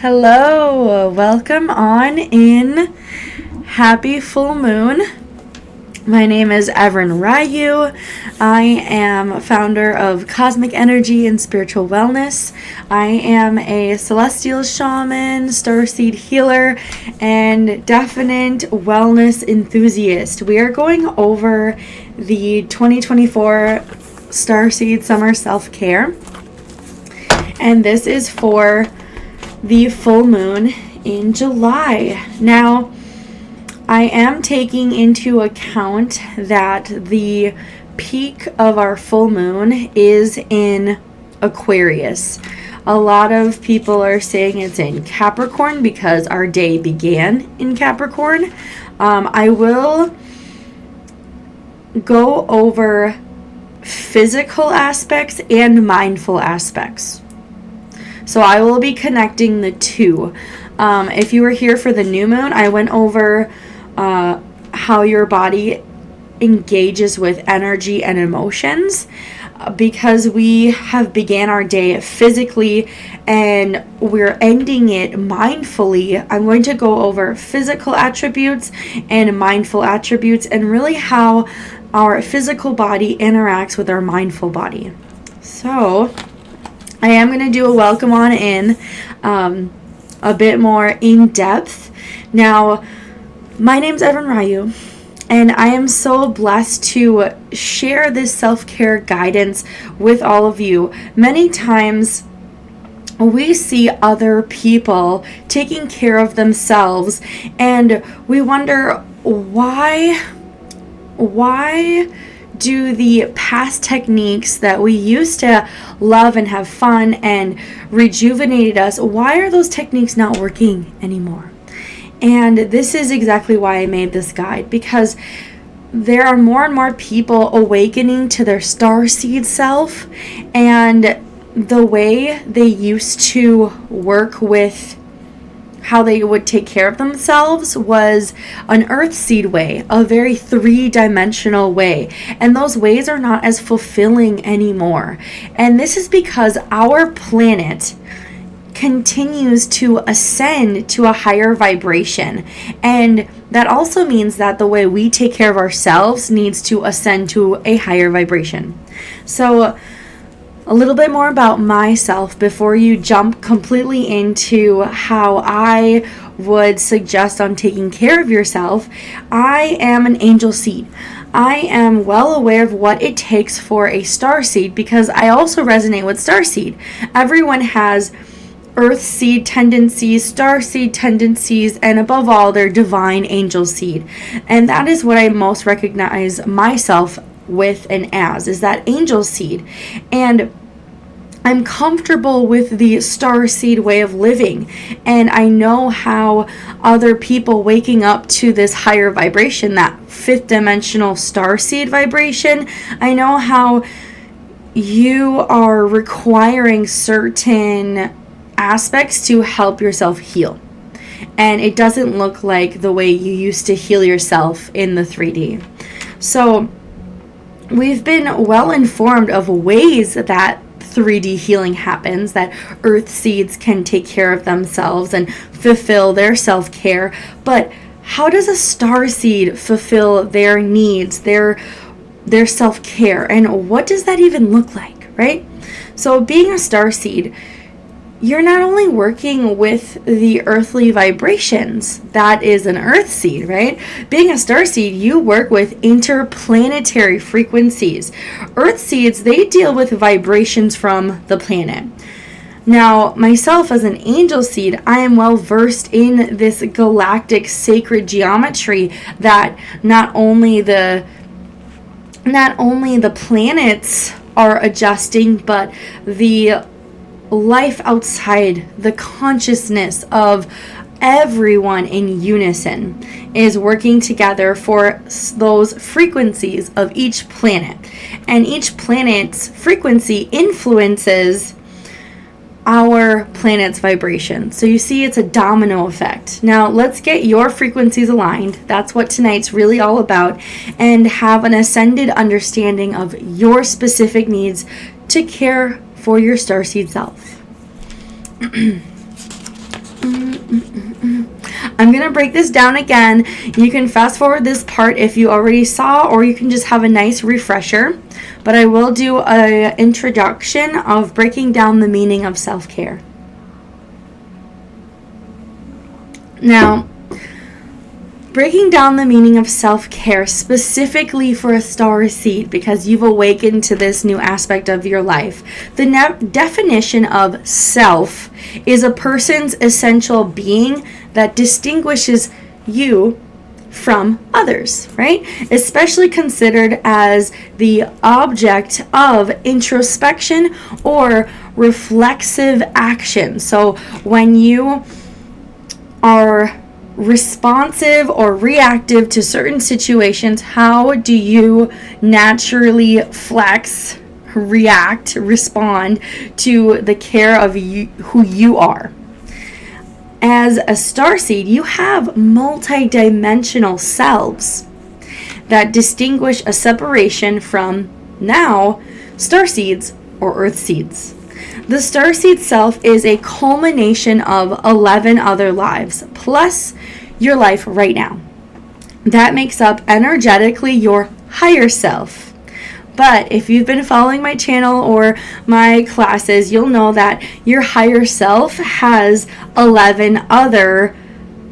Hello, welcome on in. Happy full moon. My name is Evren Ryu. I am founder of Cosmic Energy and Spiritual Wellness. I am a celestial shaman, starseed healer, and definite wellness enthusiast. We are going over the 2024 Starseed Summer Self Care, and this is for the full moon in July. Now, I am taking into account that the peak of our full moon is in Aquarius. A lot of people are saying it's in Capricorn because our day began in Capricorn. I will go over physical aspects and mindful aspects. So I will be connecting the two. If you were here for the new moon, I went over how your body engages with energy and emotions, because we have began our day physically and we're ending it mindfully. I'm going to go over physical attributes and mindful attributes, and really how our physical body interacts with our mindful body. So I am going to do a welcome on in, a bit more in depth. Now, my name's Evren Ryu, and I am so blessed to share this self-care guidance with all of you. Many times we see other people taking care of themselves, and we wonder why do the past techniques that we used to love and have fun and rejuvenated us, why are those techniques not working anymore? And this is exactly why I made this guide, because there are more and more people awakening to their starseed self, and the way they used to work with how they would take care of themselves was an earth seed way, a very three-dimensional way. And those ways are not as fulfilling anymore. And this is because our planet continues to ascend to a higher vibration. And that also means that the way we take care of ourselves needs to ascend to a higher vibration. So a little bit more about myself before you jump completely into how I would suggest on taking care of yourself. I am an angel seed. I am well aware of what it takes for a star seed, because I also resonate with star seed. Everyone has earth seed tendencies, star seed tendencies, and above all, their divine angel seed. And that is what I most recognize myself with and as, is that angel seed. And I'm comfortable with the star seed way of living, and I know how other people waking up to this higher vibration, that fifth dimensional star seed vibration, I know how you are requiring certain aspects to help yourself heal. And it doesn't look like the way you used to heal yourself in the 3D. So we've been well informed of ways that 3D healing happens, that earth seeds can take care of themselves and fulfill their self-care. But how does a star seed fulfill their needs, their self-care? And what does that even look like, right? So being a star seed, you're not only working with the earthly vibrations, that is an earth seed, right? Being a star seed, you work with interplanetary frequencies. Earth seeds, they deal with vibrations from the planet. Now, myself as an angel seed, I am well versed in this galactic sacred geometry that not only the planets are adjusting, but the life outside, the consciousness of everyone in unison is working together for those frequencies of each planet. And each planet's frequency influences our planet's vibration. So you see, it's a domino effect. Now let's get your frequencies aligned. That's what tonight's really all about, and have an ascended understanding of your specific needs to care for your starseed self. I'm going to break this down again. You can fast forward this part if you already saw, or you can just have a nice refresher. But I will do an introduction of breaking down the meaning of self-care. Now, breaking down the meaning of self-care specifically for a star seed, because you've awakened to this new aspect of your life. The definition of self is a person's essential being that distinguishes you from others, right? Especially considered as the object of introspection or reflexive action. So when you are responsive or reactive to certain situations, how do you naturally flex, react, respond to the care of you, who you are? As a starseed, you have multi-dimensional selves that distinguish a separation from now starseeds or earth seeds. The starseed self is a culmination of 11 other lives plus your life right now. That makes up energetically your higher self. But if you've been following my channel or my classes, you'll know that your higher self has 11 other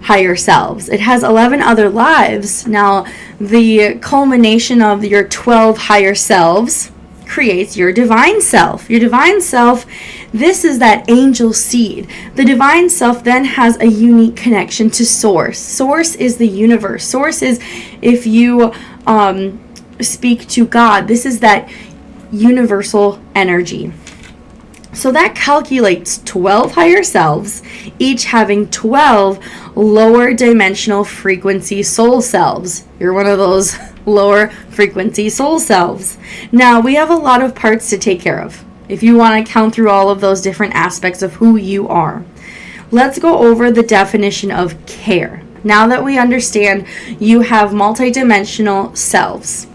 higher selves. It has 11 other lives. Now, the culmination of your 12 higher selves creates your divine self. Your divine self, this is that angel seed. The divine self then has a unique connection to source. Source is the universe. Source is, if you speak to God, this is that universal energy. So that calculates 12 higher selves, each having 12 lower dimensional frequency soul selves. You're one of those lower frequency soul selves. Now, we have a lot of parts to take care of if you want to count through all of those different aspects of who you are. Let's go over the definition of care. Now that we understand you have multidimensional selves,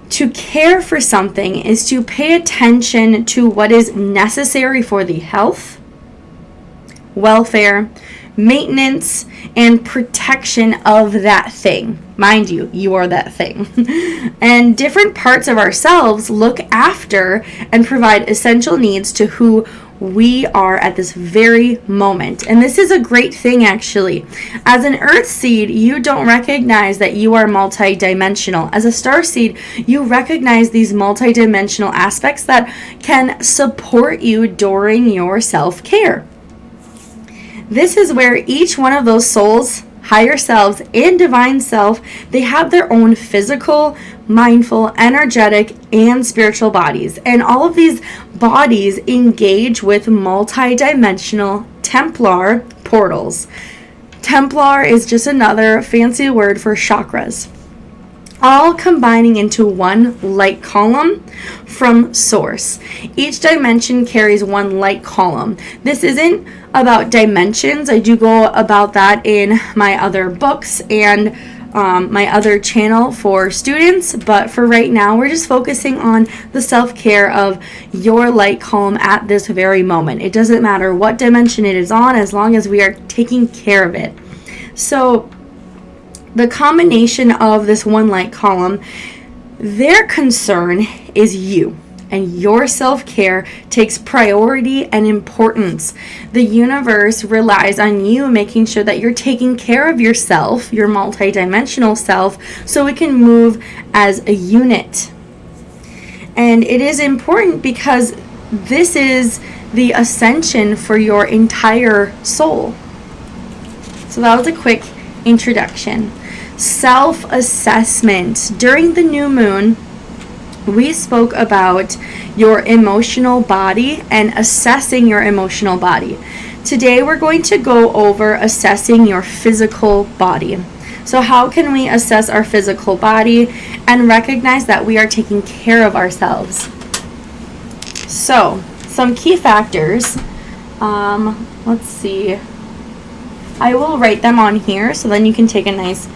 to care for something is to pay attention to what is necessary for the health, welfare, maintenance, and protection of that thing. Mind you, you are that thing. And different parts of ourselves look after and provide essential needs to who we are at this very moment. And this is a great thing, actually. As an earth seed, you don't recognize that you are multidimensional. As a star seed, you recognize these multidimensional aspects that can support you during your self-care. This is where each one of those souls, higher selves, and divine self, they have their own physical, mindful, energetic, and spiritual bodies. And all of these bodies engage with multi-dimensional Templar portals. Templar is just another fancy word for chakras, all combining into one light column from source. Each dimension carries one light column. This isn't about dimensions. I do go about that in my other books and my other channel for students, but for right now we're just focusing on the self-care of your light column at this very moment. It doesn't matter what dimension it is on, as long as we are taking care of it. So the combination of this one light column, their concern is you, and your self-care takes priority and importance. The universe relies on you making sure that you're taking care of yourself, your multidimensional self, so it can move as a unit. And it is important because this is the ascension for your entire soul. So that was a quick introduction. Self-assessment. During the new moon, we spoke about your emotional body and assessing your emotional body. Today we're going to go over assessing your physical body. So how can we assess our physical body and recognize that we are taking care of ourselves? So some key factors. Let's see. I will write them on here so then you can take a nice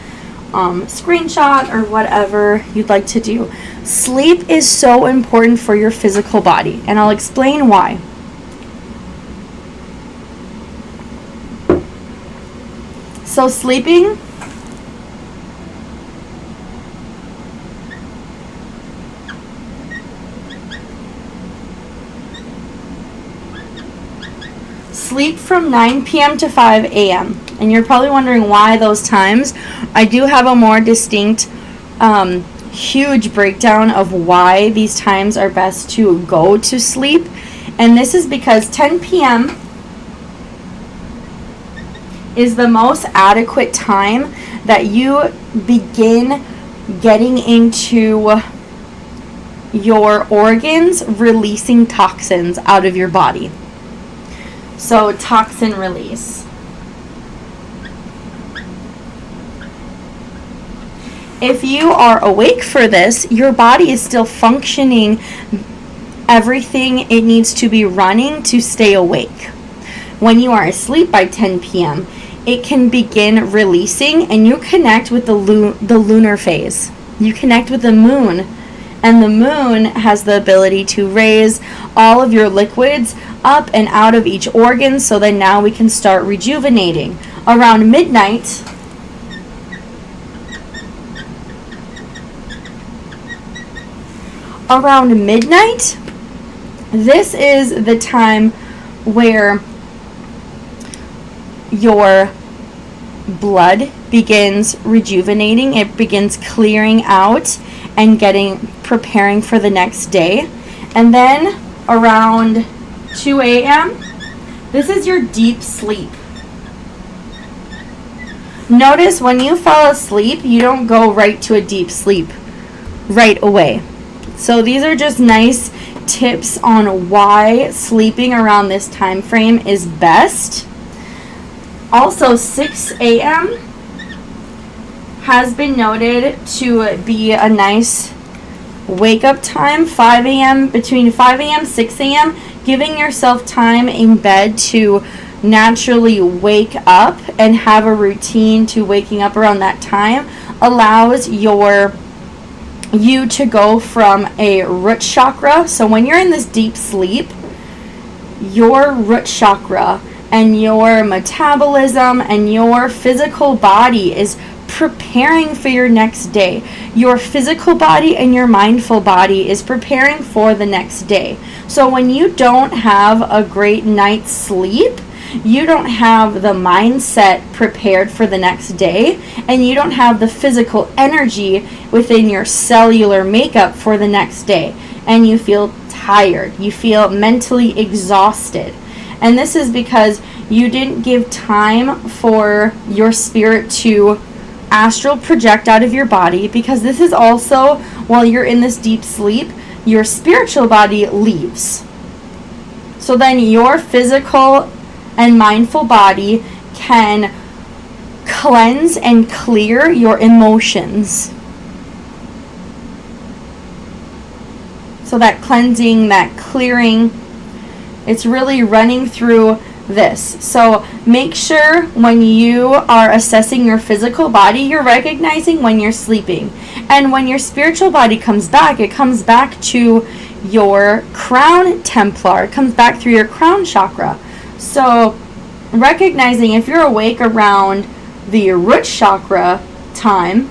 screenshot or whatever you'd like to do. Sleep is so important for your physical body, and I'll explain why. So sleeping sleep from 9 p.m. to 5 a.m. And you're probably wondering why those times. I do have a more distinct, huge breakdown of why these times are best to go to sleep. And this is because 10 p.m. is the most adequate time that you begin getting into your organs releasing toxins out of your body. So toxin release. If you are awake for this, your body is still functioning everything it needs to be running to stay awake. When you are asleep by 10 p.m., it can begin releasing, and you connect with the lunar phase. You connect with the moon, and the moon has the ability to raise all of your liquids up and out of each organ, so then now we can start rejuvenating. Around midnight, this is the time where your blood begins rejuvenating. It begins clearing out and preparing for the next day. And then around 2 a.m., this is your deep sleep. Notice when you fall asleep, you don't go right to a deep sleep right away. So these are just nice tips on why sleeping around this time frame is best. Also, 6 a.m. has been noted to be a nice wake up time. 5 a.m., between 5 a.m. 6 a.m., giving yourself time in bed to naturally wake up and have a routine to waking up around that time allows you to go from a root chakra. So when you're in this deep sleep, your root chakra and your metabolism and your physical body is preparing for your next day. Your physical body and your mindful body is preparing for the next day. So when you don't have a great night's sleep, you don't have the mindset prepared for the next day, and you don't have the physical energy within your cellular makeup for the next day, and you feel tired, you feel mentally exhausted. And this is because you didn't give time for your spirit to astral project out of your body, because this is also, while you're in this deep sleep, your spiritual body leaves. So then your physical and mindful body can cleanse and clear your emotions. So that cleansing, that clearing, it's really running through this. So make sure when you are assessing your physical body, you're recognizing when you're sleeping. And when your spiritual body comes back, it comes back to your crown templar. It comes back through your crown chakra. So recognizing if you're awake around the root chakra time,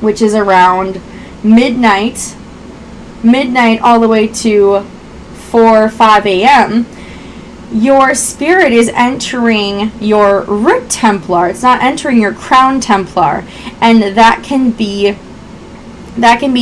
which is around midnight all the way to 4 or 5 a.m., your spirit is entering your root templar. It's not entering your crown templar, and that can be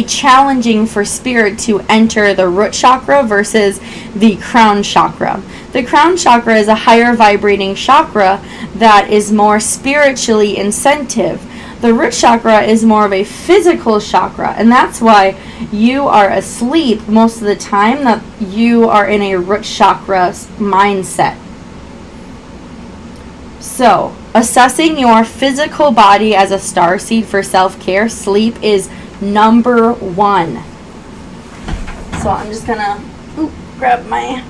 challenging for spirit to enter the root chakra versus the crown chakra. The crown chakra is a higher vibrating chakra that is more spiritually incentive. The root chakra is more of a physical chakra, and that's why you are asleep most of the time, that you are in a root chakra mindset. So, assessing your physical body as a starseed for self-care, sleep is number one. So I'm just gonna grab my,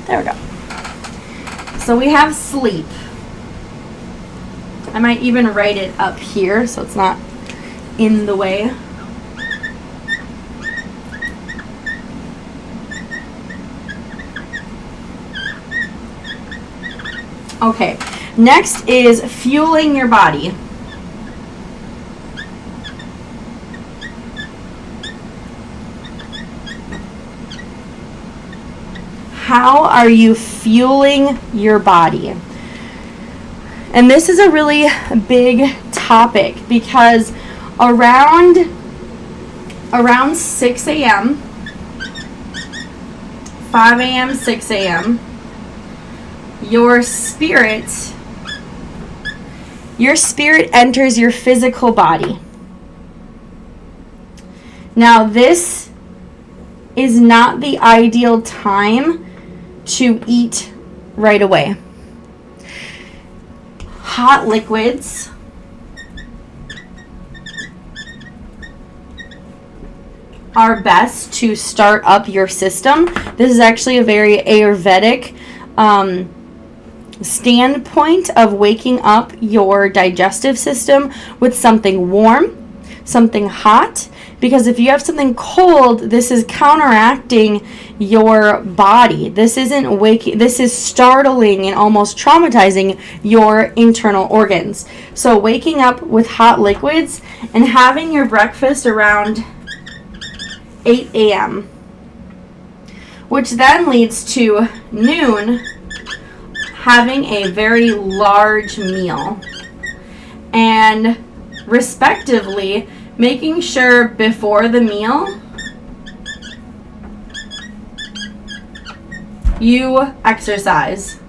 there we go. So we have sleep. I might even write it up here so it's not in the way. Okay, Next is fueling your body. How are you fueling your body? And this is a really big topic because around 6 a.m., 5 a.m., 6 a.m., your spirit enters your physical body. Now, this is not the ideal time to eat right away. Hot liquids are best to start up your system. This is actually a very Ayurvedic standpoint of waking up your digestive system with something warm, something hot, because if you have something cold, this is counteracting your body. This is startling and almost traumatizing your internal organs. So waking up with hot liquids and having your breakfast around 8 a.m., which then leads to noon, having a very large meal, and respectively making sure before the meal you exercise.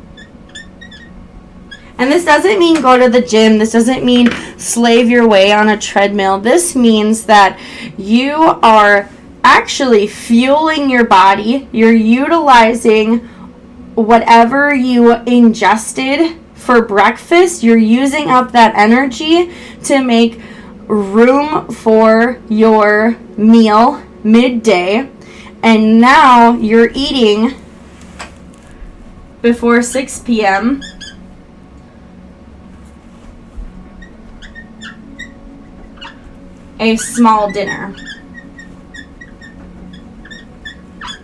And this doesn't mean go to the gym. This doesn't mean slave your way on a treadmill. This means that you are actually fueling your body. You're utilizing whatever you ingested for breakfast. You're using up that energy to make room for your meal midday. And now you're eating before 6 p.m. a small dinner.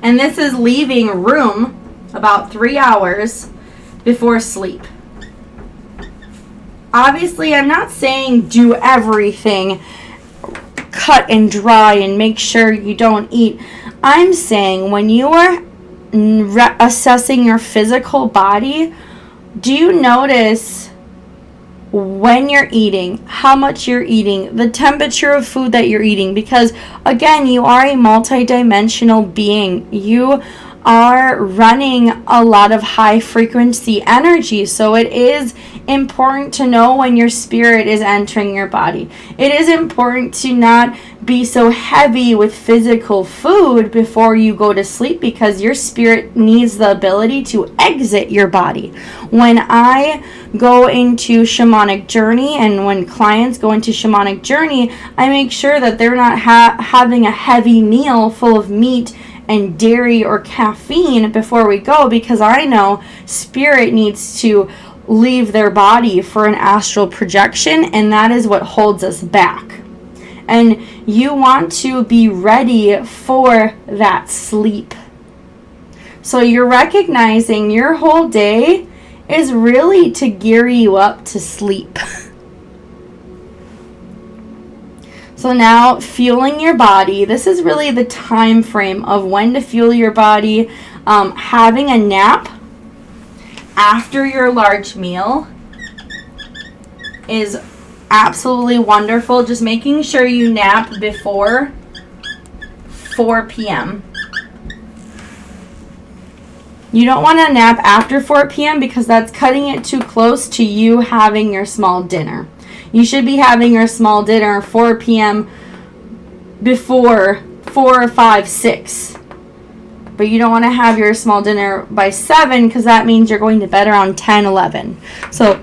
And this is leaving room about 3 hours before sleep. Obviously, I'm not saying do everything cut and dry and make sure you don't eat. I'm saying when you are assessing your physical body, do you notice when you're eating, how much you're eating, the temperature of food that you're eating? Because again, you are a multidimensional being. You are running a lot of high frequency energy, so it is important to know when your spirit is entering your body. It is important to not be so heavy with physical food before you go to sleep, because your spirit needs the ability to exit your body. When I go into shamanic journey, and when clients go into shamanic journey, I make sure that they're not having a heavy meal full of meat and dairy or caffeine before we go, because I know spirit needs to leave their body for an astral projection, and that is what holds us back. And you want to be ready for that sleep. So you're recognizing your whole day is really to gear you up to sleep. So now, fueling your body. This is really the time frame of when to fuel your body. Having a nap after your large meal is absolutely wonderful. Just making sure you nap before 4 p.m. You don't want to nap after 4 p.m. because that's cutting it too close to you having your small dinner. You should be having your small dinner 4 p.m. before 4, 5, 6. But you don't want to have your small dinner by 7, because that means you're going to bed around 10, 11. So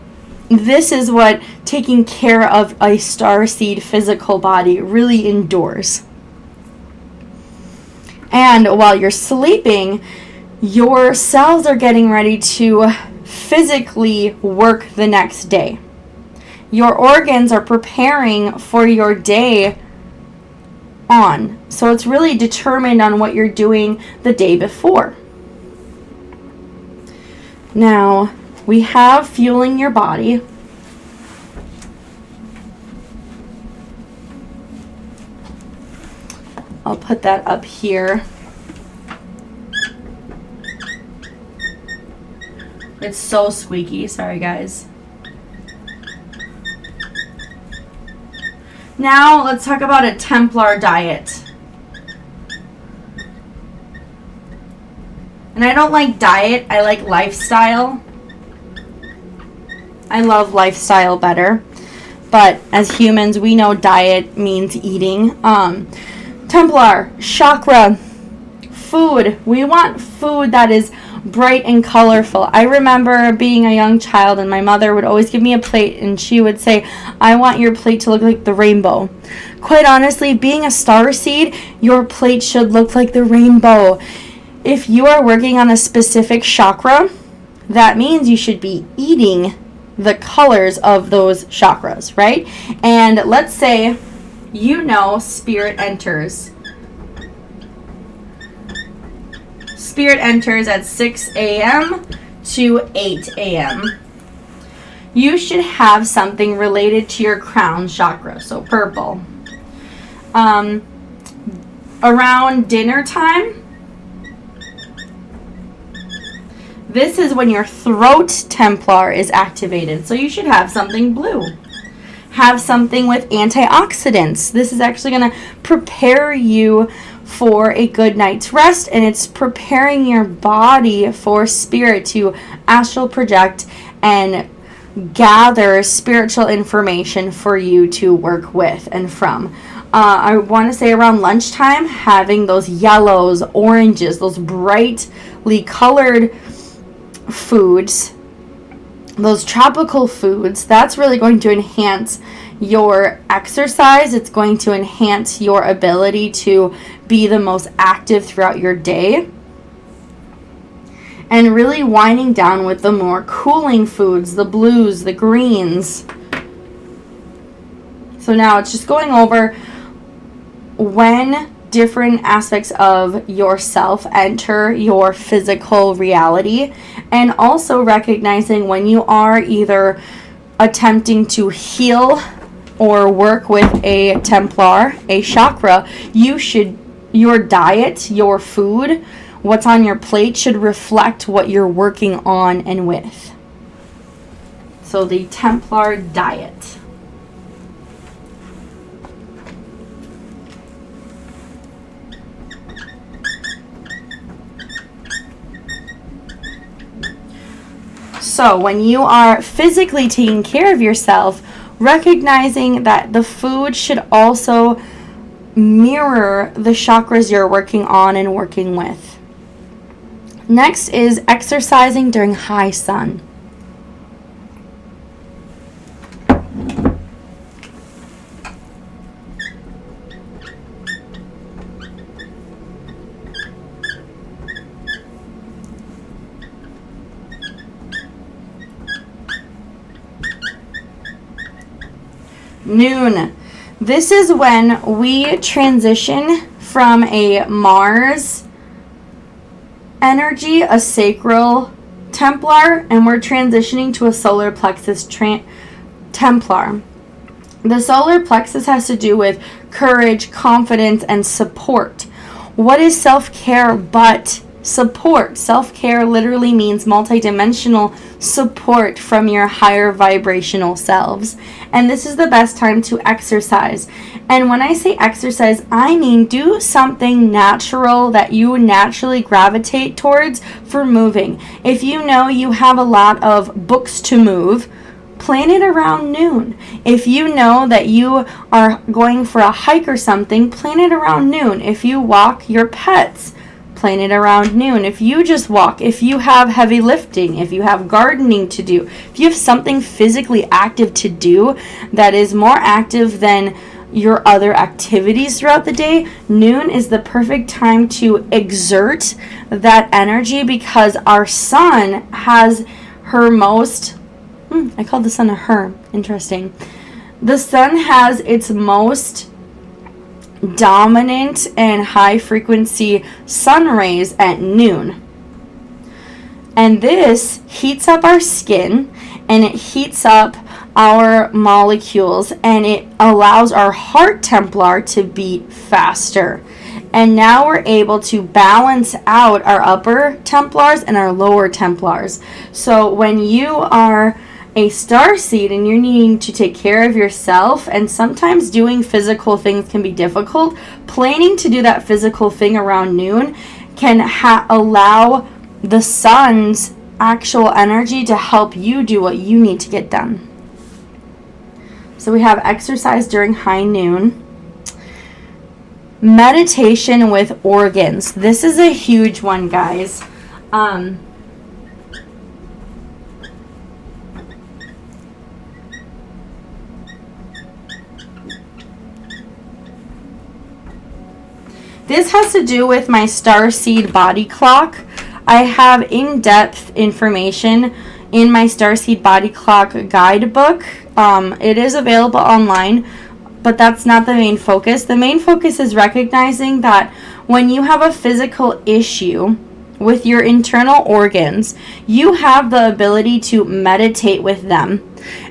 this is what taking care of a starseed physical body really endures. And while you're sleeping, your cells are getting ready to physically work the next day. Your organs are preparing for your day on. So it's really determined on what you're doing the day before. Now, We have fueling your body. I'll put that up here. It's so squeaky. Sorry, guys. Now, let's talk about a Templar diet. And I don't like diet. I like lifestyle. I love lifestyle better. But as humans, we know diet means eating. Templar, chakra, food. We want food that is bright and colorful. I remember being a young child and my mother would always give me a plate and she would say, I want your plate to look like the rainbow. Quite honestly, being a starseed, your plate should look like the rainbow. If you are working on a specific chakra, that means you should be eating the colors of those chakras, right? And let's say spirit enters. Spirit enters at 6 a.m. to 8 a.m. You should have something related to your crown chakra, so purple. Around dinner time, this is when your throat Templar is activated, so you should have something blue. Have something with antioxidants. This is actually going to prepare you for a good night's rest, and it's preparing your body for spirit to astral project and gather spiritual information for you to work with and from. I want to say around lunchtime, having those yellows, oranges, those brightly colored foods, those tropical foods, that's really going to enhance your exercise. It's going to enhance your ability to be the most active throughout your day. And really winding down with the more cooling foods, the blues, the greens. So now it's just going over when different aspects of yourself enter your physical reality, and also recognizing when you are either attempting to heal or work with a Templar, a chakra, your diet, your food, what's on your plate should reflect what you're working on and with. So the Templar diet. So when you are physically taking care of yourself, recognizing that the food should also mirror the chakras you're working on and working with. Next is exercising during high sun. Noon. This is when we transition from a Mars energy, a sacral Templar, and we're transitioning to a solar plexus Templar. The solar plexus has to do with courage, confidence, and support. What is self-care but support? Self-care literally means multidimensional support from your higher vibrational selves. And this is the best time to exercise. And when I say exercise, I mean do something natural that you naturally gravitate towards for moving. If you know you have a lot of books to move, plan it around noon. If you know that you are going for a hike or something, plan it around noon. If you walk your pets, plan it around noon. If you just walk, if you have heavy lifting, if you have gardening to do, if you have something physically active to do that is more active than your other activities throughout the day, noon is the perfect time to exert that energy, because our sun has her most, I called the sun a her, interesting. The sun has its most dominant and high frequency sun rays at noon. And this heats up our skin, and it heats up our molecules, and it allows our heart Templar to beat faster. And now we're able to balance out our upper Templars and our lower Templars. So when you are a starseed and you're needing to take care of yourself, and sometimes doing physical things can be difficult, planning to do that physical thing around noon can allow the sun's actual energy to help you do what you need to get done. So we have exercise during high noon. Meditation with organs. This is a huge one, guys. This has to do with my Starseed body clock. I have in-depth information in my Starseed body clock guidebook. It is available online, but that's not the main focus. The main focus is recognizing that when you have a physical issue with your internal organs, you have the ability to meditate with them.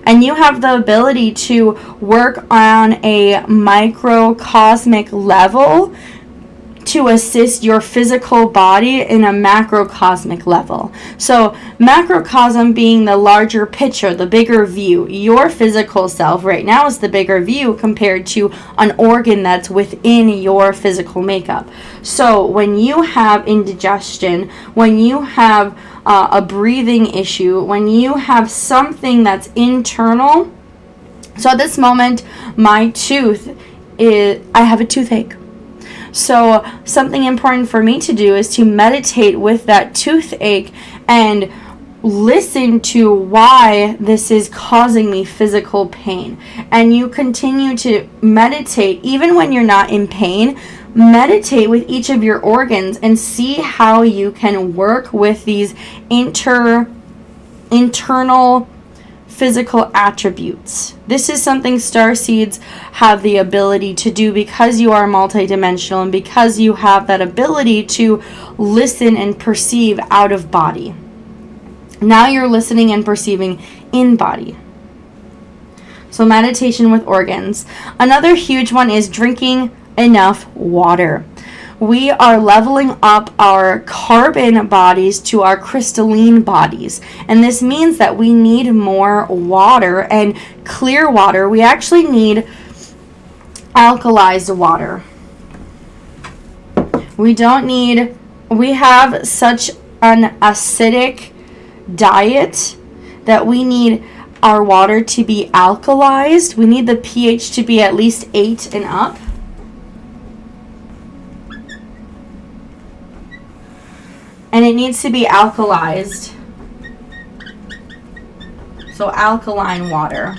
And you have the ability to work on a microcosmic level to assist your physical body in a macrocosmic level. So macrocosm being the larger picture, the bigger view. Your physical self right now is the bigger view compared to an organ that's within your physical makeup. So when you have indigestion, when you have a breathing issue, when you have something that's internal. So at this moment, my tooth is, I have a toothache. So something important for me to do is to meditate with that toothache and listen to why this is causing me physical pain. And you continue to meditate even when you're not in pain. Meditate with each of your organs and see how you can work with these internal physical attributes. This is something starseeds have the ability to do because you are multidimensional and because you have that ability to listen and perceive out of body. Now you're listening and perceiving in body. So meditation with organs. Another huge one is drinking enough water. We are leveling up our carbon bodies to our crystalline bodies. And this means that we need more water and clear water. We actually need alkalized water. We have such an acidic diet that we need our water to be alkalized. We need the pH to be at least 8 and up. And it needs to be alkalized. So alkaline water.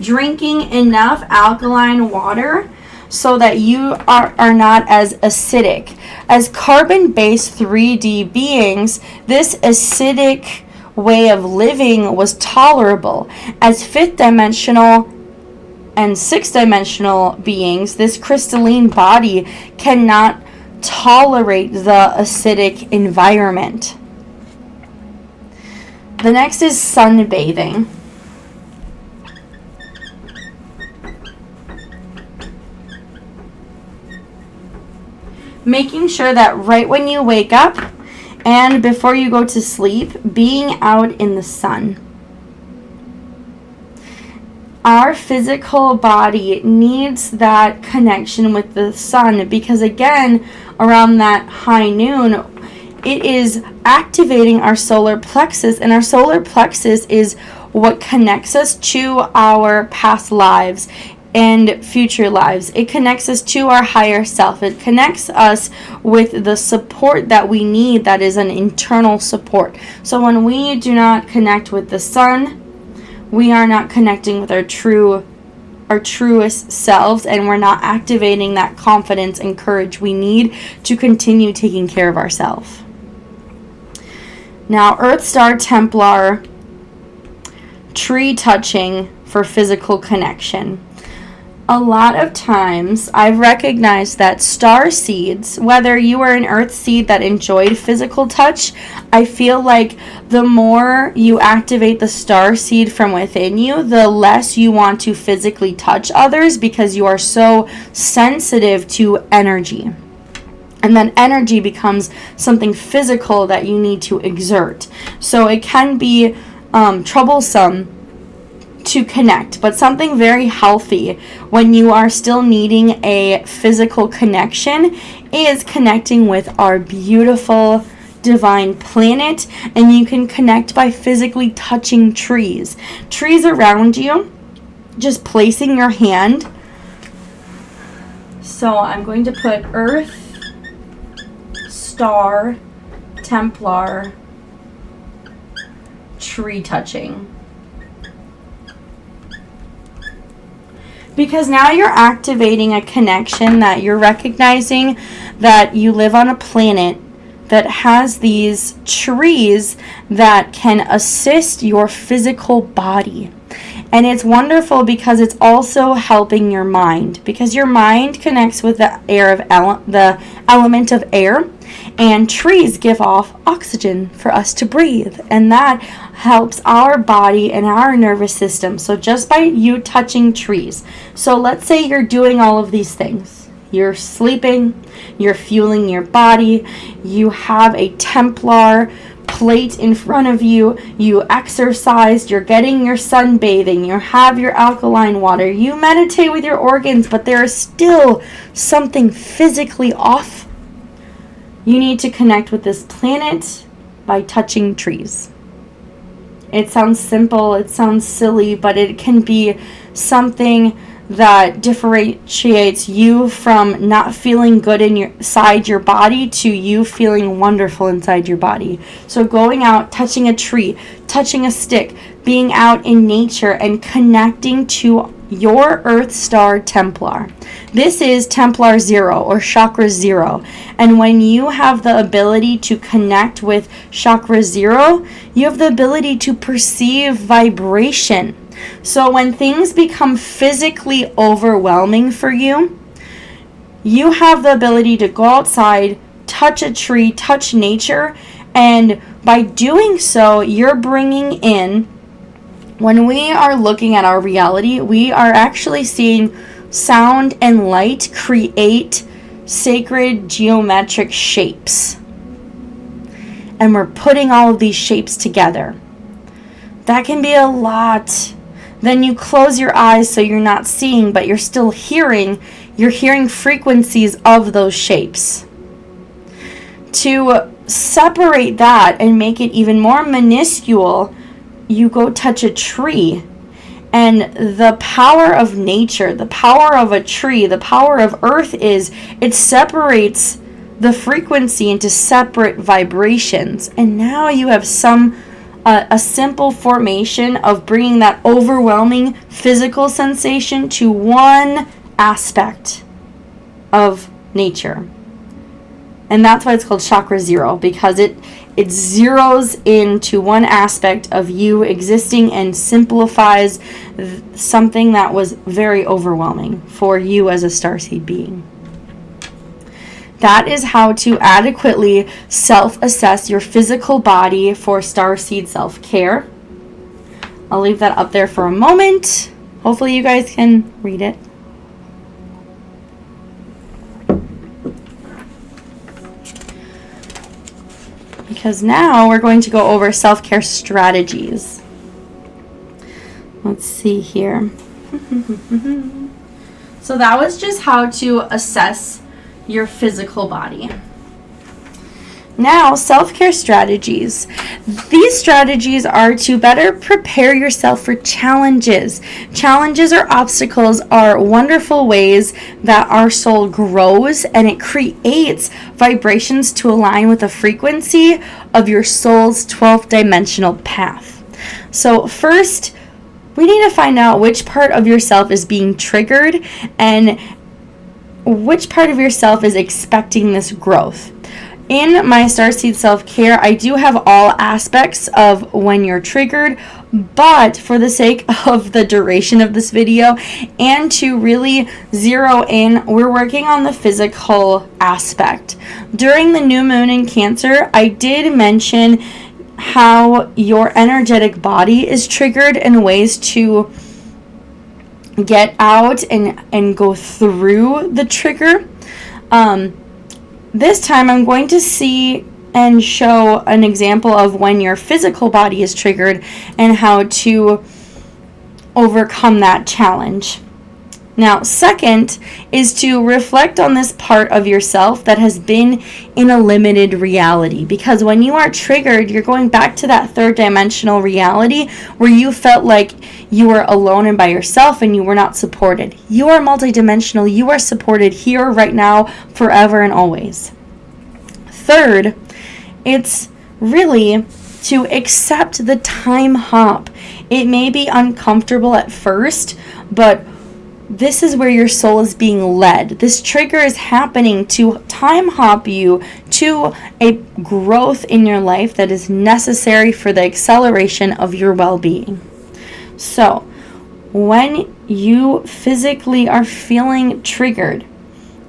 Drinking enough alkaline water so that you are not as acidic. As carbon-based 3D beings, this acidic way of living was tolerable. As fifth dimensional and sixth dimensional beings, this crystalline body cannot tolerate the acidic environment. The next is sunbathing. Making sure that right when you wake up and before you go to sleep, being out in the sun. Our physical body needs that connection with the sun because, again, around that high noon, it is activating our solar plexus, and our solar plexus is what connects us to our past lives and future lives. It connects us to our higher self. It connects us with the support that we need, that is an internal support. So when we do not connect with the sun, we are not connecting with our truest selves, and we're not activating that confidence and courage we need to continue taking care of ourselves. Now, Earth Star Templar tree touching for physical connection. A lot of times I've recognized that star seeds, whether you are an earth seed that enjoyed physical touch, I feel like the more you activate the star seed from within you, the less you want to physically touch others because you are so sensitive to energy. And then energy becomes something physical that you need to exert. So it can be troublesome to connect, but something very healthy when you are still needing a physical connection is connecting with our beautiful divine planet. And you can connect by physically touching trees around you, just placing your hand. So I'm going to put Earth, Star, Templar, tree touching. Because now you're activating a connection that you're recognizing that you live on a planet that has these trees that can assist your physical body. And it's wonderful because it's also helping your mind, because your mind connects with the the element of air, and trees give off oxygen for us to breathe, and that helps our body and our nervous system. So just by you touching trees, so let's say you're doing all of these things. You're sleeping, you're fueling your body, you have a Templar plate in front of you, you exercised, you're getting your sunbathing, you have your alkaline water, you meditate with your organs, but there is still something physically off. You need to connect with this planet by touching trees. It sounds simple, it sounds silly, but it can be something that differentiates you from not feeling good inside your body to you feeling wonderful inside your body. So going out, touching a tree, touching a stick, being out in nature and connecting to your Earth Star Templar. This is Templar 0 or Chakra 0. And when you have the ability to connect with Chakra 0, you have the ability to perceive vibration. So when things become physically overwhelming for you, you have the ability to go outside, touch a tree, touch nature, and by doing so, you're bringing in, when we are looking at our reality, we are actually seeing sound and light create sacred geometric shapes. And we're putting all of these shapes together. That can be a lot. Then you close your eyes so you're not seeing, but you're still hearing. You're hearing frequencies of those shapes. To separate that and make it even more minuscule, you go touch a tree. And the power of nature, the power of a tree, the power of earth is it separates the frequency into separate vibrations. And now you have a simple formation of bringing that overwhelming physical sensation to one aspect of nature. And that's why it's called Chakra 0, because it zeroes into one aspect of you existing and simplifies something that was very overwhelming for you as a starseed being. That is how to adequately self-assess your physical body for Starseed Self Care. I'll leave that up there for a moment. Hopefully you guys can read it. Because now we're going to go over self-care strategies. Let's see here. So that was just how to assess your physical body. Now, self-care strategies. These strategies are to better prepare yourself for challenges. Challenges or obstacles are wonderful ways that our soul grows, and it creates vibrations to align with the frequency of your soul's 12th dimensional path. So first, we need to find out which part of yourself is being triggered and which part of yourself is expecting this growth. In my Starseed Self Care, I do have all aspects of when you're triggered, but for the sake of the duration of this video and to really zero in, we're working on the physical aspect. During the new moon in Cancer, I did mention how your energetic body is triggered in ways to get out and go through the trigger. This time I'm going to see and show an example of when your physical body is triggered and how to overcome that challenge. Now, second is to reflect on this part of yourself that has been in a limited reality. Because when you are triggered, you're going back to that third dimensional reality where you felt like you were alone and by yourself and you were not supported. You are multidimensional. You are supported here, right now, forever and always. Third, it's really to accept the time hop. It may be uncomfortable at first, but this is where your soul is being led. This trigger is happening to time hop you to a growth in your life that is necessary for the acceleration of your well-being. So, when you physically are feeling triggered,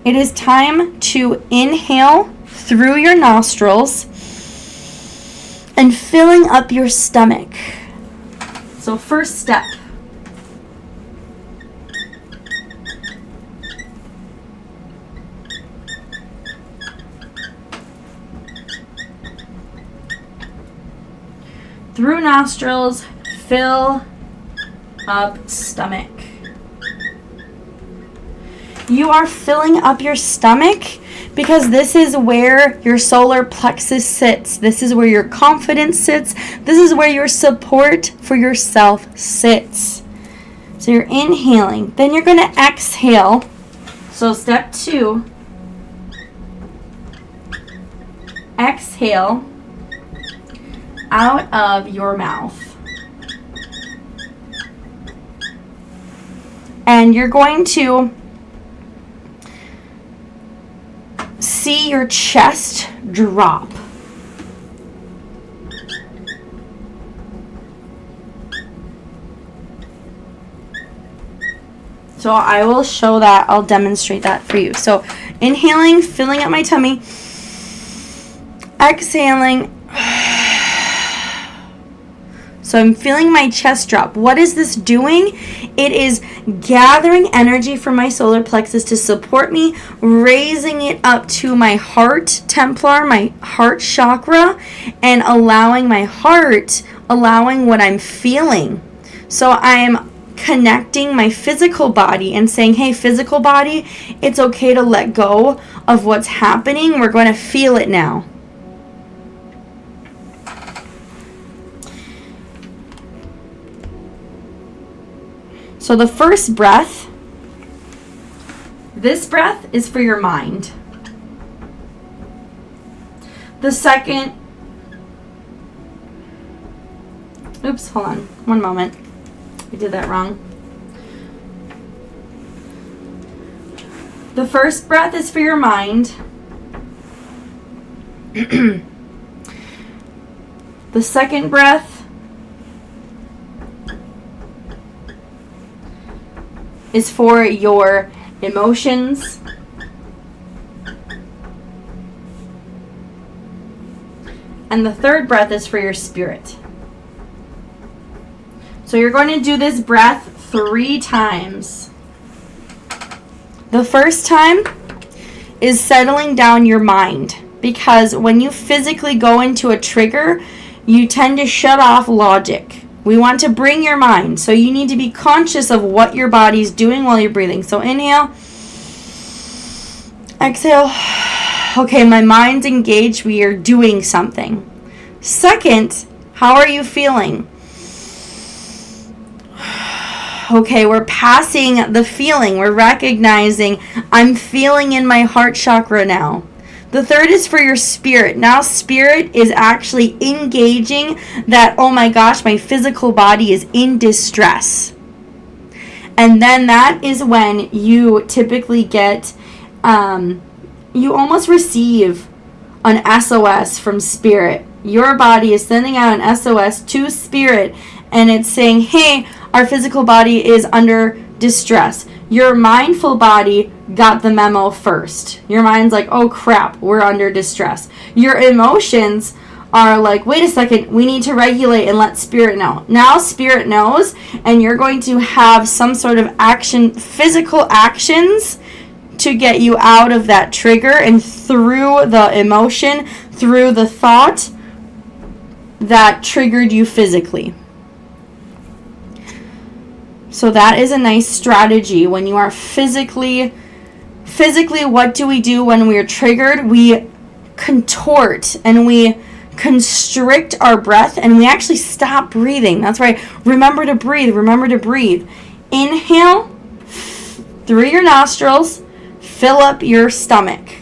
it is time to inhale through your nostrils and filling up your stomach. So, first step. Through nostrils, fill up stomach. You are filling up your stomach because this is where your solar plexus sits. This is where your confidence sits. This is where your support for yourself sits. So you're inhaling. Then you're going to exhale. So step 2. Exhale out of your mouth. And you're going to see your chest drop. So I will show that. I'll demonstrate that for you. So inhaling, filling up my tummy. Exhaling. So I'm feeling my chest drop. What is this doing? It is gathering energy from my solar plexus to support me, raising it up to my heart templar, my heart chakra, and allowing my heart, allowing what I'm feeling. So I'm connecting my physical body and saying, hey, physical body, it's okay to let go of what's happening. We're going to feel it now. So the first breath, this breath is for your mind. The second, oops, hold on, one moment. I did that wrong. The first breath is for your mind. The second breath is for your emotions. And the third breath is for your spirit. So you're going to do this breath 3 times. The first time is settling down your mind, because when you physically go into a trigger, you tend to shut off logic. We want to bring your mind. So you need to be conscious of what your body's doing while you're breathing. So inhale. Exhale. Okay, my mind's engaged. We are doing something. Second, how are you feeling? Okay, we're passing the feeling. We're recognizing I'm feeling in my heart chakra now. The third is for your spirit. Now spirit is actually engaging that, oh my gosh, my physical body is in distress. And then that is when you typically get, you almost receive an SOS from spirit. Your body is sending out an SOS to spirit, and it's saying, hey, our physical body is under distress. Your mindful body got the memo first. Your mind's like, oh crap, we're under distress. Your emotions are like, wait a second, we need to regulate and let spirit know. Now spirit knows, and you're going to have some sort of action, physical actions to get you out of that trigger and through the emotion, through the thought that triggered you physically. So that is a nice strategy when you are physically, what do we do when we are triggered? We contort and we constrict our breath, and we actually stop breathing. That's right. Remember to breathe. Remember to breathe. Inhale through your nostrils. Fill up your stomach.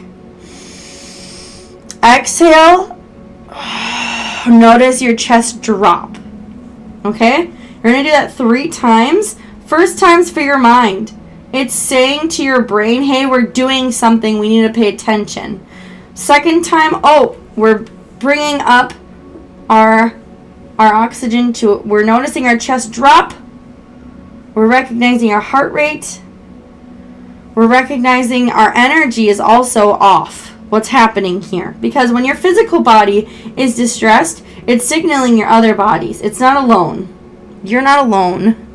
Exhale. Notice your chest drop. Okay? You're going to do that 3 times. First time's for your mind. It's saying to your brain, hey, we're doing something. We need to pay attention. Second time, we're bringing up our oxygen to, we're noticing our chest drop. We're recognizing our heart rate. We're recognizing our energy is also off. What's happening here? Because when your physical body is distressed, it's signaling your other bodies. It's not alone. You're not alone.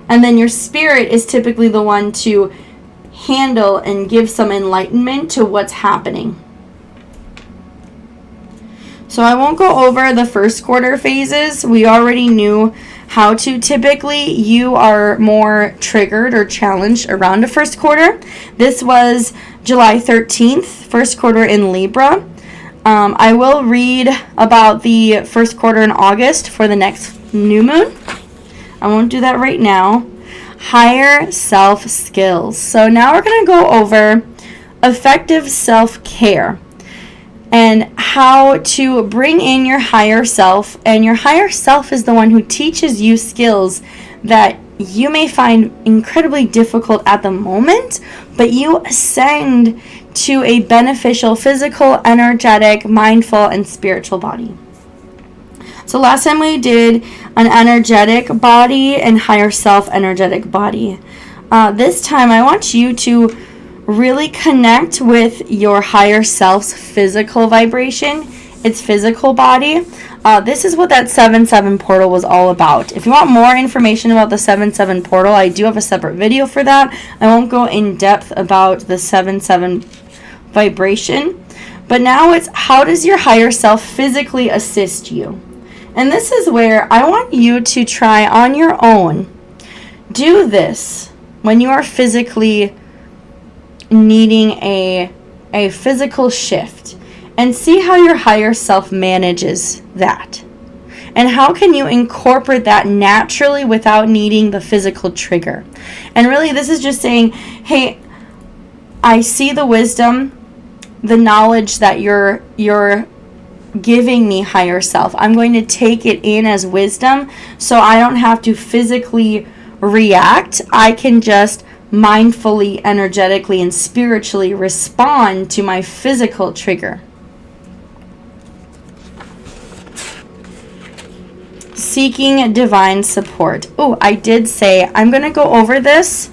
And then your spirit is typically the one to handle and give some enlightenment to what's happening. So I won't go over the first quarter phases. We already knew how to. Typically, you are more triggered or challenged around the first quarter. This was July 13th, first quarter in Libra. I will read about the first quarter in August for the next new moon. I won't do that right now. Higher self skills. So now we're going to go over effective self-care and how to bring in your higher self. And your higher self is the one who teaches you skills that you may find incredibly difficult at the moment, but you ascend to a beneficial physical, energetic, mindful, and spiritual body. So last time we did an energetic body and higher self energetic body. This time I want you to really connect with your higher self's physical vibration, its physical body. This is what that 7-7 portal was all about. If you want more information about the 7-7 portal, I do have a separate video for that. I won't go in depth about the 7-7 vibration. But now it's how does your higher self physically assist you? And this is where I want you to try on your own. Do this when you are physically needing a physical shift, and see how your higher self manages that. And how can you incorporate that naturally without needing the physical trigger? And really this is just saying, hey, I see the wisdom, the knowledge that you're giving me, higher self. I'm going to take it in as wisdom so I don't have to physically react. I can just mindfully, energetically, and spiritually respond to my physical trigger. Seeking divine support. Oh, I did say I'm going to go over this.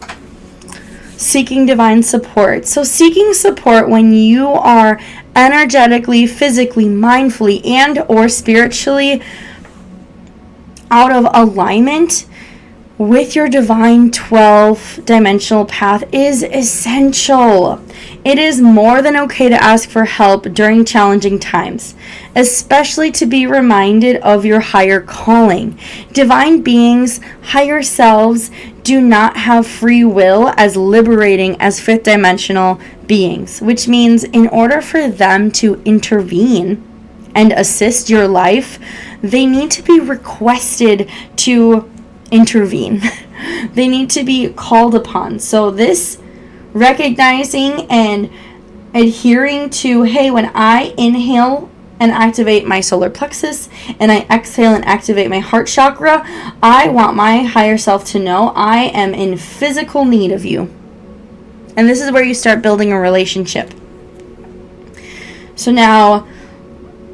Seeking divine support. So seeking support when you are energetically, physically, mindfully, and or spiritually out of alignment with your divine 12-dimensional path is essential. It is more than okay to ask for help during challenging times, especially to be reminded of your higher calling. Divine beings, higher selves, do not have free will as liberating as 5th-dimensional beings, which means in order for them to intervene and assist your life, they need to be requested to intervene. They need to be called upon. So this recognizing and adhering to, hey, when I inhale and activate my solar plexus and I exhale and activate my heart chakra, I want my higher self to know I am in physical need of you. And this is where you start building a relationship. So now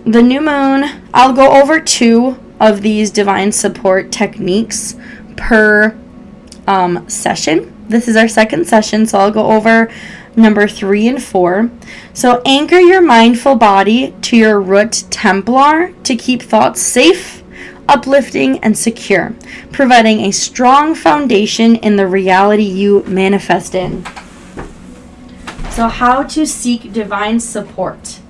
the new moon, I'll go over 2 of these divine support techniques per session. This is our second session, so I'll go over number 3 and 4. So anchor your mindful body to your root Templar to keep thoughts safe, uplifting, and secure, providing a strong foundation in the reality you manifest in. So how to seek divine support.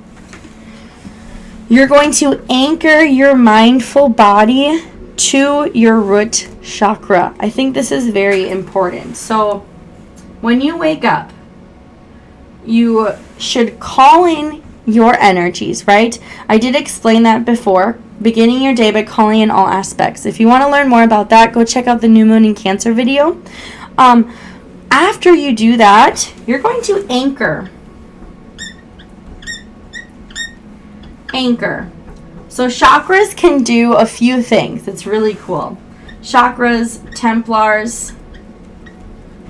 You're going to anchor your mindful body to your root chakra. I think this is very important. So when you wake up, you should call in your energies, right? I did explain that before, beginning your day by calling in all aspects. If you want to learn more about that, go check out the new moon in Cancer video. After you do that, you're going to anchor. Anchor. So chakras can do a few things. It's really cool. Chakras,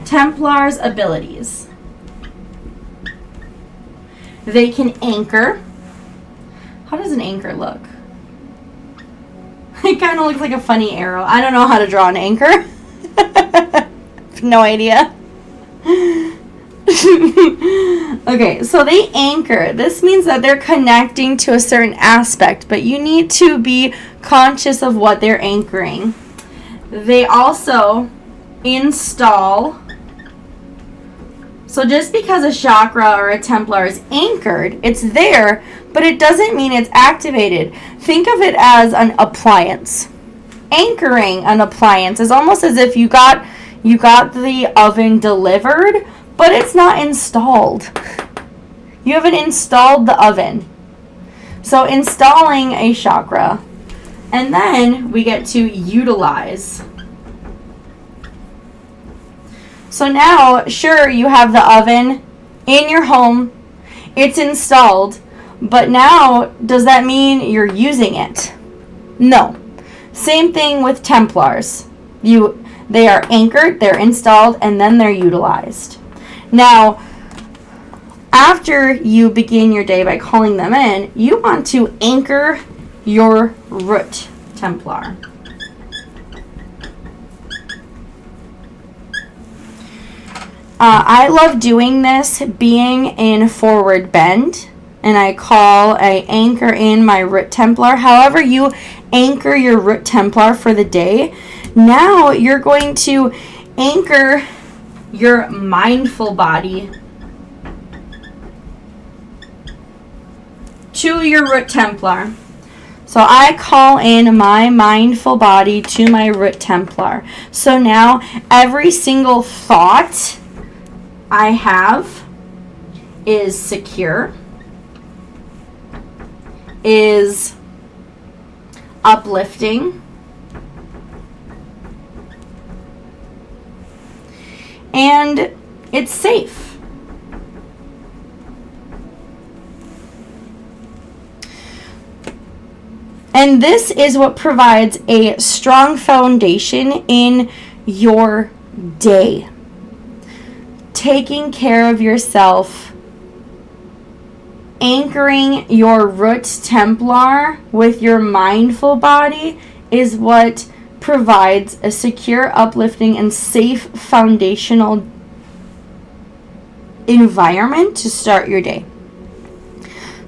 Templars abilities. They can anchor. How does an anchor look? It kind of looks like a funny arrow. I don't know how to draw an anchor. No idea. Okay, so they anchor. This means that they're connecting to a certain aspect, but you need to be conscious of what they're anchoring. They also install. So just because a chakra or a Templar is anchored, it's there, but it doesn't mean it's activated. Think of it as an appliance. Anchoring an appliance is almost as if you got the oven delivered, but it's not installed. You haven't installed the oven. So installing a chakra. And then we get to utilize. So now, sure, you have the oven in your home. It's installed. But now, does that mean you're using it? No. Same thing with Templars. They are anchored, they're installed, and then they're utilized. Now, after you begin your day by calling them in, you want to anchor your root Templar. I love doing this being in forward bend, and I anchor in my root Templar. However you anchor your root Templar for the day, now you're going to anchor your mindful body to your root Templar. So I call in my mindful body to my root Templar. So now every single thought I have is secure, is uplifting, and it's safe. And this is what provides a strong foundation in your day. Taking care of yourself, anchoring your root Templar with your mindful body is what provides a secure, uplifting, and safe foundational environment to start your day.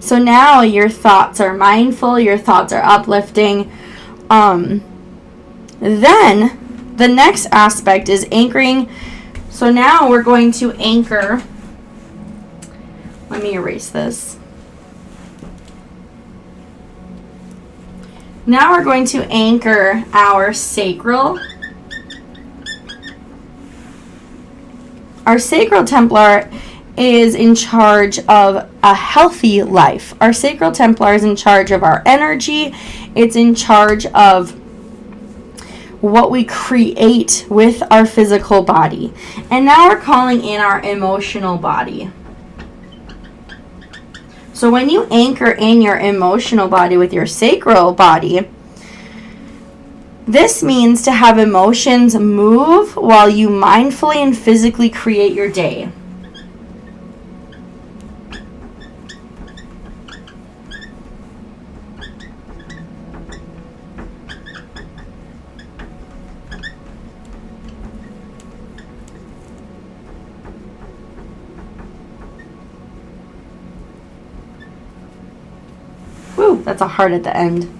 So now your thoughts are mindful, your thoughts are uplifting. Then the next aspect is anchoring. So now we're going to anchor. Let me erase this. Now we're going to anchor our sacral. Our sacral Templar is in charge of a healthy life. Our sacral Templar is in charge of our energy. It's in charge of what we create with our physical body. And now we're calling in our emotional body. So when you anchor in your emotional body with your sacral body, this means to have emotions move while you mindfully and physically create your day. that's a heart at the end.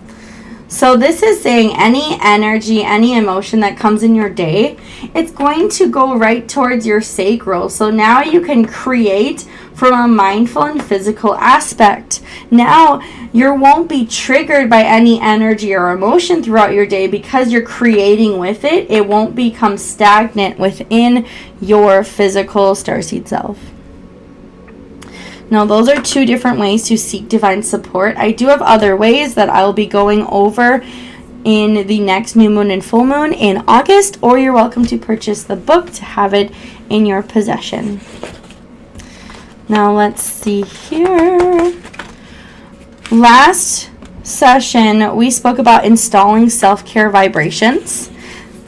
So this is saying any energy, any emotion that comes in your day, it's going to go right towards your sacral. So now you can create from a mindful and physical aspect. Now you won't be triggered by any energy or emotion throughout your day because you're creating with it. It won't become stagnant within your physical starseed self. Now, those are two different ways to seek divine support. I do have other ways that I will be going over in the next new moon and full moon in August, or you're welcome to purchase the book to have it in your possession. Now, let's see here. Last session, we spoke about installing self-care vibrations.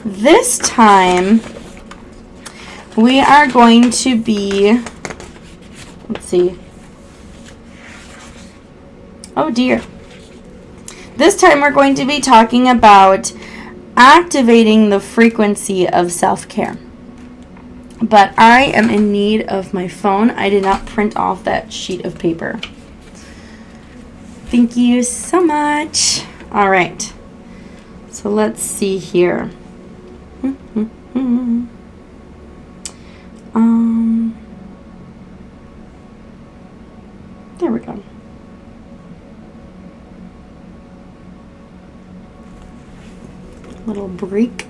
This time, we are going to be, let's see. Oh dear. This time we're going to be talking about activating the frequency of self-care. But I am in need of my phone. I did not print off that sheet of paper. Thank you so much. All right. So let's see here. There we go. Little break.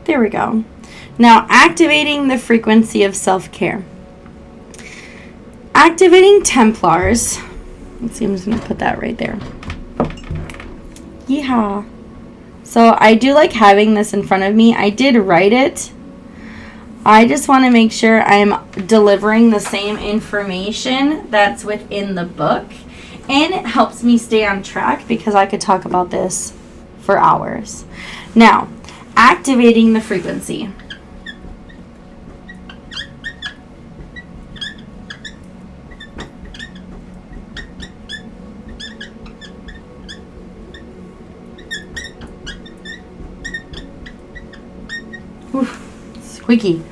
There we go. Now, activating the frequency of self-care. Activating Templars. Let's see, I'm just going to put that right there. Yeehaw. So, I do like having this in front of me. I did write it. I just want to make sure I'm delivering the same information that's within the book. And it helps me stay on track because I could talk about this for hours. Now, activating the frequency. Squeaky.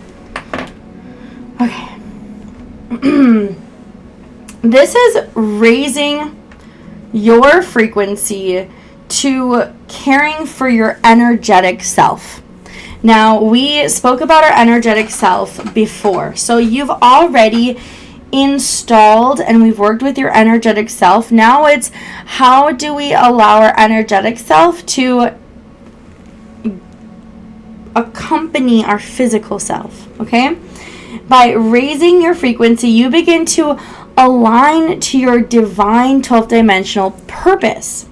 Okay. This is raising your frequency to caring for your energetic self. Now, we spoke about our energetic self before. So you've already installed and we've worked with your energetic self. Now it's how do we allow our energetic self to accompany our physical self, okay? By raising your frequency, you begin to align to your divine 12th dimensional purpose.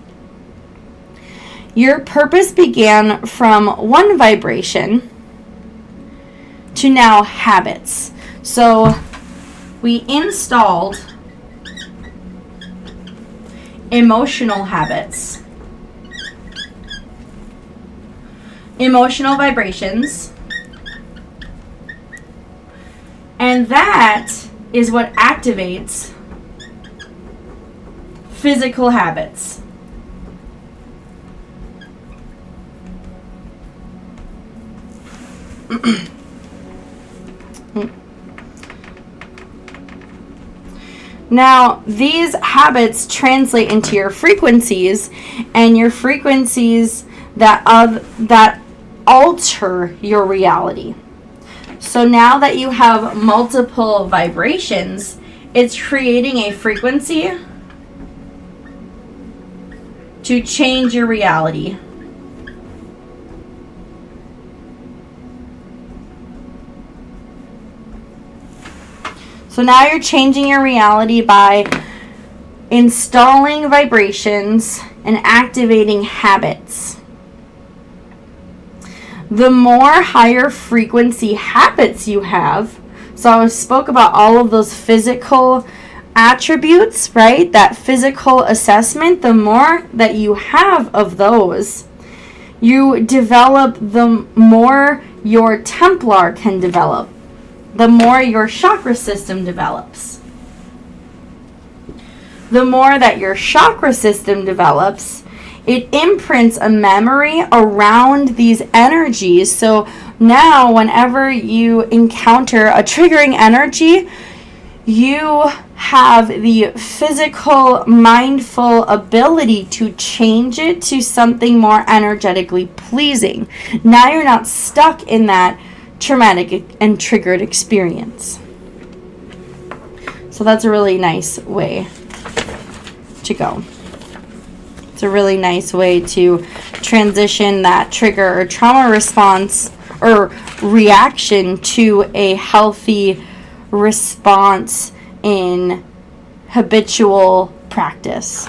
Your purpose began from one vibration to now habits. So we installed emotional habits, emotional vibrations, and that is what activates physical habits. Now, these habits translate into your frequencies, and your frequencies that alter your reality. So now that you have multiple vibrations, it's creating a frequency to change your reality. So now you're changing your reality by installing vibrations and activating habits. The more higher frequency habits you have, so I spoke about all of those physical attributes, right? That physical assessment, the more that you have of those, you develop, the more your Templar can develop, the more your chakra system develops. The more that your chakra system develops, it imprints a memory around these energies. So now whenever you encounter a triggering energy, you have the physical, mindful ability to change it to something more energetically pleasing. Now you're not stuck in that traumatic and triggered experience. So that's a really nice way to go. It's a really nice way to transition that trigger or trauma response or reaction to a healthy response in habitual practice.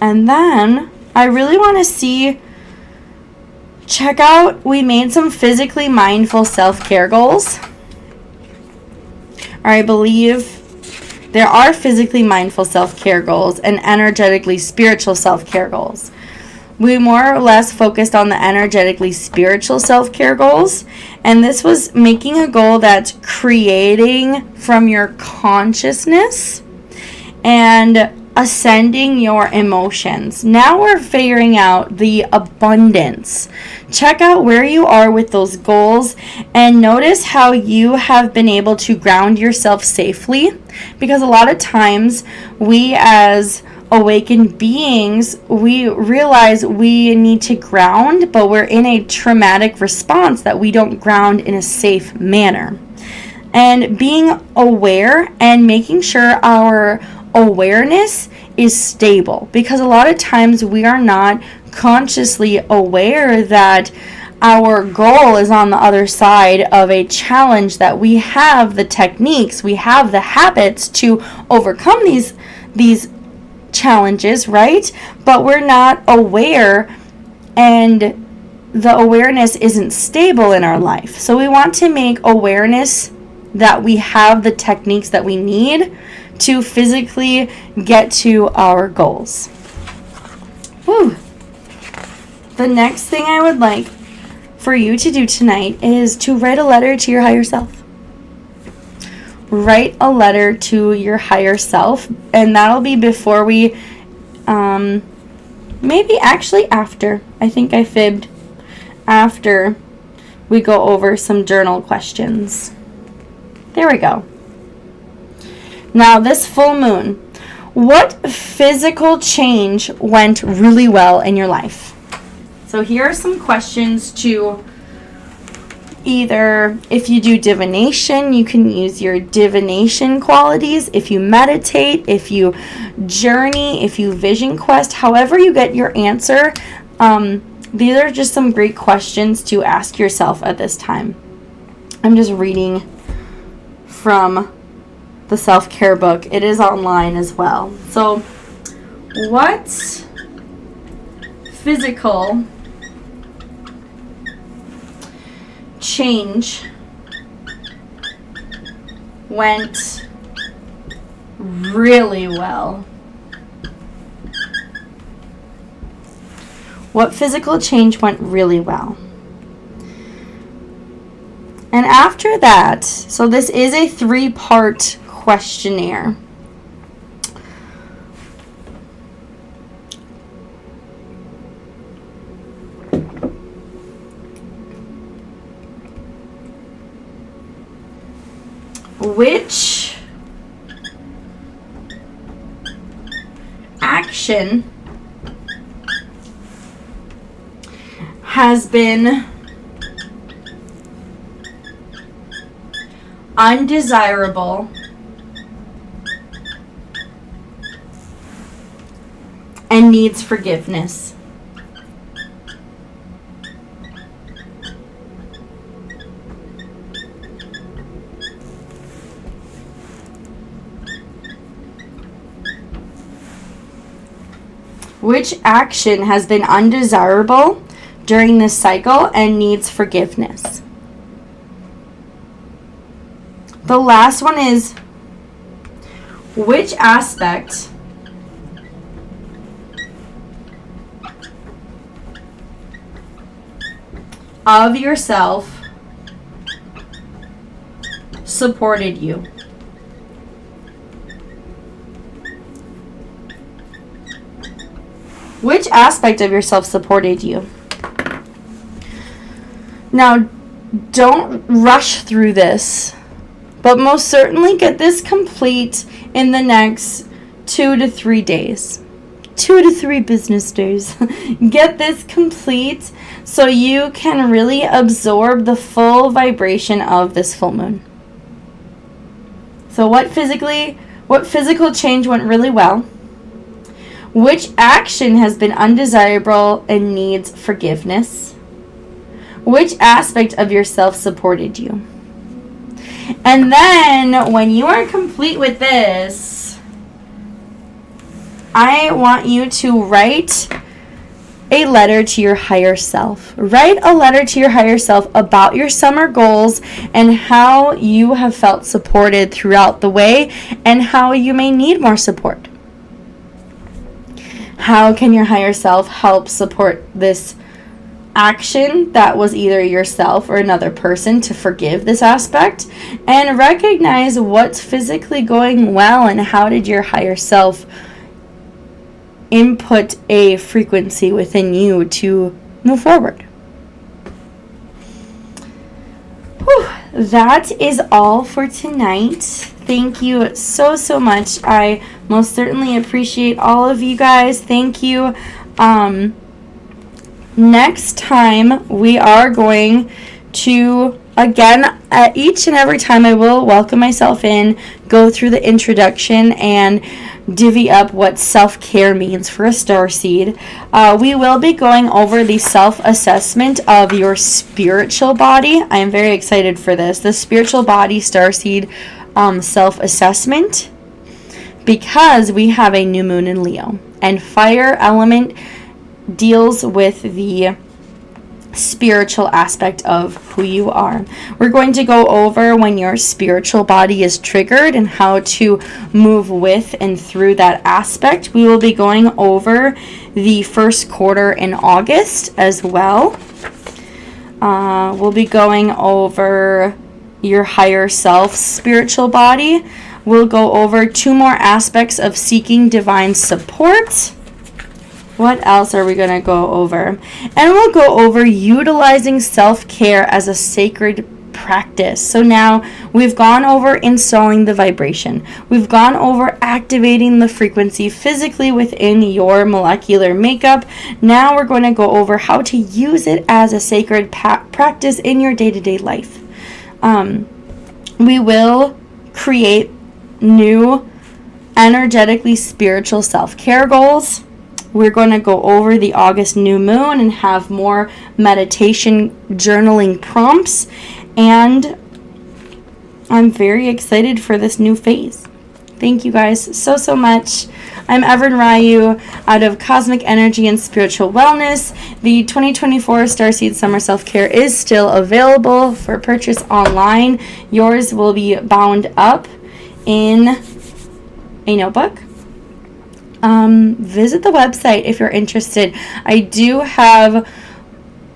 And then I really want to see, check out, we made some physically mindful self-care goals. I believe there are physically mindful self-care goals and energetically spiritual self-care goals. We more or less focused on the energetically spiritual self-care goals, and this was making a goal that's creating from your consciousness and ascending your emotions. Now we're figuring out the abundance. Check out where you are with those goals and notice how you have been able to ground yourself safely, because a lot of times we as awakened beings, we realize we need to ground, but we're in a traumatic response that we don't ground in a safe manner. And being aware and making sure our awareness is stable, because a lot of times we are not consciously aware that our goal is on the other side of a challenge, that we have the techniques, we have the habits to overcome these challenges, right? But we're not aware, and the awareness isn't stable in our life. So we want to make awareness that we have the techniques that we need to physically get to our goals. Woo. The next thing I would like for you to do tonight is to write a letter to your higher self. Write a letter to your higher self, and that'll be before we, maybe actually after, I think I fibbed, after we go over some journal questions. There we go. Now, this full moon, what physical change went really well in your life? So here are some questions to either, if you do divination, you can use your divination qualities. If you meditate, if you journey, if you vision quest, however you get your answer, these are just some great questions to ask yourself at this time. I'm just reading from the self-care book. It is online as well. So, what physical change went really well? What physical change went really well? And after that, so this is a 3-part questionnaire. Which action has been undesirable and needs forgiveness? Which action has been undesirable during this cycle and needs forgiveness? The last one is, which aspect of yourself supported you? Which aspect of yourself supported you? Now, don't rush through this, but most certainly get this complete in the next 2 to 3 days. 2 to 3 business days. Get this complete so you can really absorb the full vibration of this full moon. So what physical change went really well? Which action has been undesirable and needs forgiveness? Which aspect of yourself supported you? And then when you are complete with this, I want you to write a letter to your higher self. Write a letter to your higher self about your summer goals and how you have felt supported throughout the way and how you may need more support. How can your higher self help support this action that was either yourself or another person to forgive this aspect? And recognize what's physically going well and how did your higher self input a frequency within you to move forward. Whew, that is all for tonight. Thank you so much. I most certainly appreciate all of you guys. Thank you. Next time we are going to, again, each and every time I will welcome myself in, go through the introduction and divvy up what self-care means for a starseed. We will be going over the self-assessment of your spiritual body. I am very excited for this. The spiritual body starseed self-assessment, because we have a new moon in Leo, and fire element deals with the spiritual aspect of who you are. We're going to go over when your spiritual body is triggered and how to move with and through that aspect. We will be going over the first quarter in August as well. We'll be going over your higher self spiritual body. We'll go over 2 more aspects of seeking divine support. What else are we going to go over? And we'll go over utilizing self-care as a sacred practice. So now we've gone over installing the vibration. We've gone over activating the frequency physically within your molecular makeup. Now we're going to go over how to use it as a sacred practice in your day-to-day life. We will create new energetically spiritual self-care goals. We're going to go over the August new moon and have more meditation journaling prompts. And I'm very excited for this new phase. Thank you guys so much. I'm Evren Ryu out of Cosmic Energy and Spiritual Wellness. The 2024 Starseed Summer Self-Care is still available for purchase online. Yours will be bound up in a notebook. Visit the website if you're interested. I do have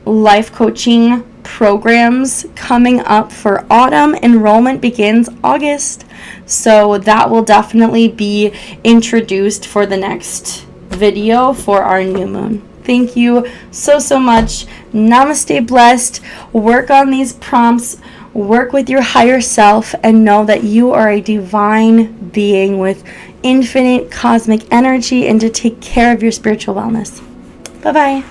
life coaching programs coming up for autumn. Enrollment begins August, so that will definitely be introduced for the next video for our new moon. Thank you so much. Namaste Blessed. Work on these prompts. Work with your higher self and know that you are a divine being with infinite cosmic energy and to take care of your spiritual wellness. Bye-bye.